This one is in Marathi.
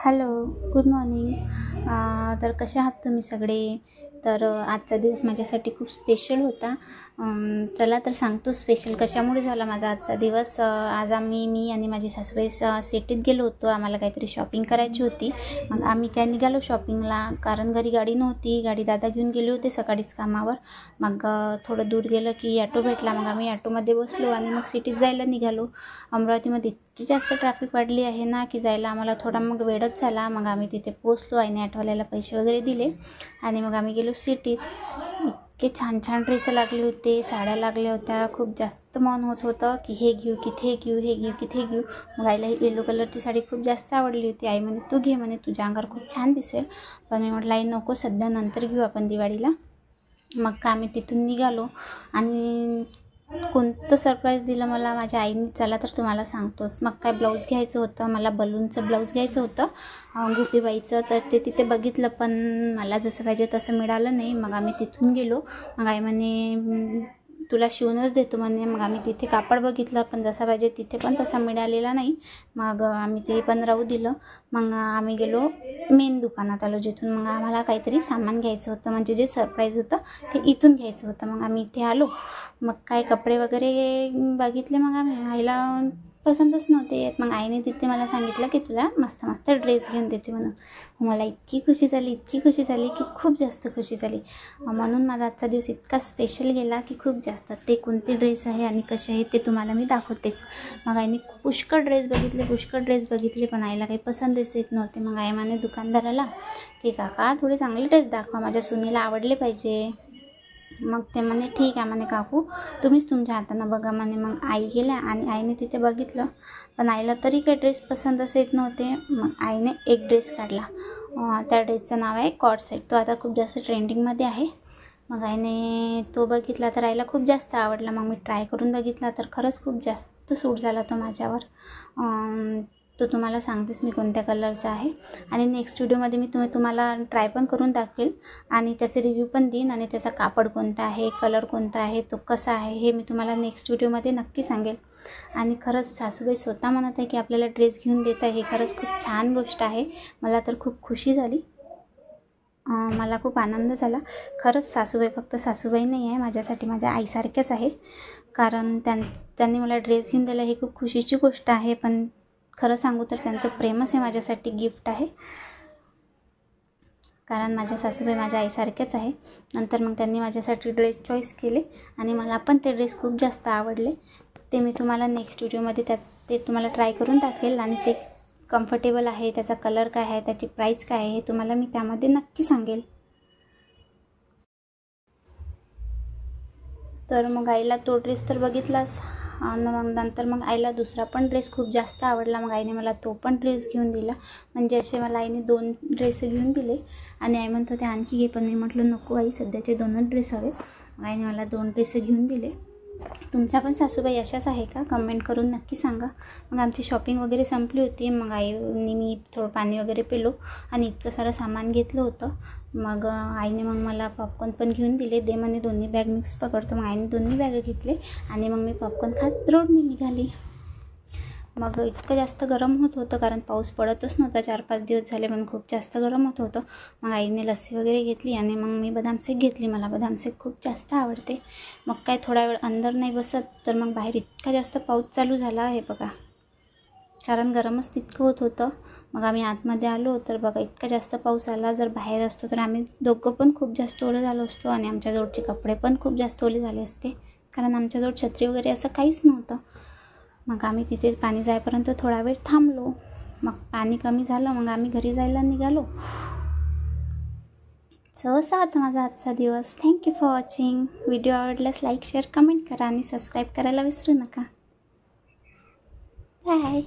Hello, good morning. तर कसे आहात तुम्ही सगळे? तर आजचा दिवस माझ्यासाठी खूप स्पेशल होता. चला तर सांगतो स्पेशल कशामुळे झाला माझा आजचा दिवस. आज मी आणि माझी सासूबाई सिटीत गेलो होतो. आम्हाला काहीतरी शॉपिंग करायची होती. मग आम्ही काय निघालो शॉपिंगला, कारण घरी गाडी नव्हती. गाडी दादा घेऊन गेले होते सकाळीच कामावर. मग थोडं दूर गेलं की ॲटो भेटला. मग आम्ही ॲटोमध्ये बसलो आणि मग सिटीत जायला निघालो. अमरावतीमध्ये इतकी जास्त ट्रॅफिक वाढली आहे ना की जायला आम्हाला थोडा मग वेळच झाला. मग आम्ही तिथे पोचलो आणि ॲटोवाल्याला पैसे वगैरे दिले आणि मग आम्ही गेलो सिटीत. इतके छान छान ड्रेस लागले होते, साड्या लागल्या होत्या. खूप जास्त मन होत होतं की हे घेऊ की ते घेऊ, हे घेऊ की ते घेऊ. मग आईला येलो कलरची साडी खूप जास्त आवडली होती. आई म्हणे तू घे, म्हणे तुझ्या अंगावर खूप छान दिसेल. पण मी म्हटलं आई नको, सध्या नंतर घेऊ आपण दिवाळीला. मग का आम्ही तिथून निघालो आणि कोणतं सरप्राईज दिलं मला माझ्या आईने, चला तर तुम्हाला सांगतोच. मग काय ब्लाऊज घ्यायचं होतं मला, बलूनचं ब्लाऊज घ्यायचं होतं गुपीबाईचं. तर ते तिथे बघितलं पण मला जसं पाहिजे तसं मिळालं नाही. मग आम्ही तिथून गेलो. मग आई म्हणे तुला शिवूनच देतो म्हणे. मग आम्ही तिथे कापड बघितलं पण जसा पाहिजे तिथे पण तसा मिळालेला नाही. मग आम्ही ते पण राहू दिलं. मग आम्ही गेलो मेन दुकानात आलो, जिथून मग आम्हाला काहीतरी सामान घ्यायचं होतं, म्हणजे जे सरप्राईज होतं ते इथून घ्यायचं होतं. मग आम्ही इथे आलो. मग काय कपडे वगैरे बघितले. मग आम्ही आईला पसंतच नव्हते येत. मग आईने तिथे मला सांगितलं की तुला मस्त मस्त ड्रेस घेऊन देते म्हणून. मला इतकी खुशी झाली, इतकी खुशी झाली की खूप जास्त खुशी झाली. म्हणून माझा आजचा दिवस इतका स्पेशल गेला की खूप जास्त. ते कोणते ड्रेस आहे आणि कसे आहे ते तुम्हाला मी दाखवतेच. मग आईने पुष्कळ ड्रेस बघितले पण आईला काही पसंतच येत नव्हते. मग आई म्हणे दुकानदाराला की काका थोडे चांगले ड्रेस दाखवा, माझ्या सुनेला आवडले पाहिजे. मग ते म्हणे ठीक आहे म्हणे काकू, तुम्हीच तुमच्या हातानं बघा म्हणे. मग आई गेल्या आणि आईने तिथे बघितलं पण आईला तरी काही ड्रेस पसंतच येत नव्हते. मग आईने एक ड्रेस काढला. त्या ड्रेसचं नाव आहे कॉट सेट. तो आता खूप जास्त ट्रेंडिंगमध्ये आहे. मग आईने तो बघितला तर आईला खूप जास्त आवडला. मग मी ट्राय करून बघितला तर खरंच खूप जास्त सूट झाला तो माझ्यावर. तो तुम्हाला सांगतेच मी कोणत्या कलरचा आहे. आणि नेक्स्ट व्हिडिओमध्ये मी तुम्हाला ट्राय पण करून दाखवेल आणि त्याचे रिव्ह्यू पण देईन. आणि त्याचा कापड कोणता आहे, कलर कोणता आहे, तो कसा आहे हे मी तुम्हाला नेक्स्ट व्हिडिओमध्ये नक्की सांगेल. आणि खरंच सासूबाई स्वतः म्हणत आहे की आपल्याला ड्रेस घेऊन देत आहे, हे खरंच खूप छान गोष्ट आहे. मला तर खूप खुशी झाली, मला खूप आनंद झाला. खरंच सासूबाई फक्त सासूबाई नाही आहे, माझ्यासाठी माझ्या आईसारख्याच आहे. कारण त्यांनी मला ड्रेस घेऊन दिला ही खूप खुशीची गोष्ट आहे. पण खरं सांगू तर त्यांचं प्रेमच हे माझ्यासाठी गिफ्ट आहे. कारण माझ्या सासूबाई माझ्या आईसारख्याच आहे. नंतर मग त्यांनी माझ्यासाठी ड्रेस चॉईस केले आणि मला पण ते ड्रेस खूप जास्त आवडले. ते मी तुम्हाला नेक्स्ट व्हिडिओमध्ये ते तुम्हाला ट्राय करून दाखवेल. आणि ते कम्फर्टेबल आहे, त्याचा कलर काय आहे, त्याची प्राईस काय आहे हे तुम्हाला मी त्यामध्ये नक्की सांगेल. तर मग आईला तो ड्रेस तर बघितलाच आणि मग नंतर मग आईला दुसरा पण ड्रेस खूप जास्त आवडला. मग आईने मला तो पण ड्रेस घेऊन दिला. म्हणजे असे मला आईने 2 ड्रेस घेऊन दिले. आणि आई म्हणत होते आणखी घे, पण मी म्हटलं नको आई, सध्याचे 2च ड्रेस हवे. मग आईने मला 2 ड्रेस घेऊन दिले. तुमच्या पण सासूबाई अशाच आहे का? कमेंट करून नक्की सांगा. मग आमची शॉपिंग वगैरे संपली होती. मग आईने मी थोडं पाणी वगैरे पिलो आणि इतकं सारं सामान घेतलं होतं. मग आईने मग मला पॉपकॉर्न पण घेऊन दिले. दे म्हणे दोन्ही बॅग मिक्स पकडतो. मग आईने दोन्ही बॅग घेतले आणि मग मी पॉपकॉर्न खात रोडने निघाली. मग इतकं जास्त गरम होत होतं कारण पाऊस पडतच नव्हता, 4-5 दिवस झाले. पण खूप जास्त गरम होत होतं. मग आईने लस्सी वगैरे घेतली आणि मग मी बदाम शेक घेतली. मला बदाम शेक खूप जास्त आवडते. मग काय थोडा वेळ अंदर नाही बसत तर मग बाहेर इतका जास्त पाऊस चालू झाला आहे बघा, कारण गरमच तितकं होत होतं. मग आम्ही आतमध्ये आलो तर बघा इतका जास्त पाऊस आला. जर बाहेर असतो तर आम्ही दोघं पण खूप जास्त ओले झालो असतो आणि आमच्याजवळचे कपडे पण खूप जास्त ओले झाले असते, कारण आमच्याजवळ छत्री वगैरे असं काहीच नव्हतं. मग आम्ही तिथे पाणी जाईपर्यंत थोडा वेळ थांबलो. मग पाणी कमी झालं, मग आम्ही घरी जायला निघालो. असा होता माझा आजचा दिवस. Thank you for watching. व्हिडिओ आवडल्यास लाईक, शेअर, कमेंट करा आणि सबस्क्राईब करायला विसरू नका. बाय.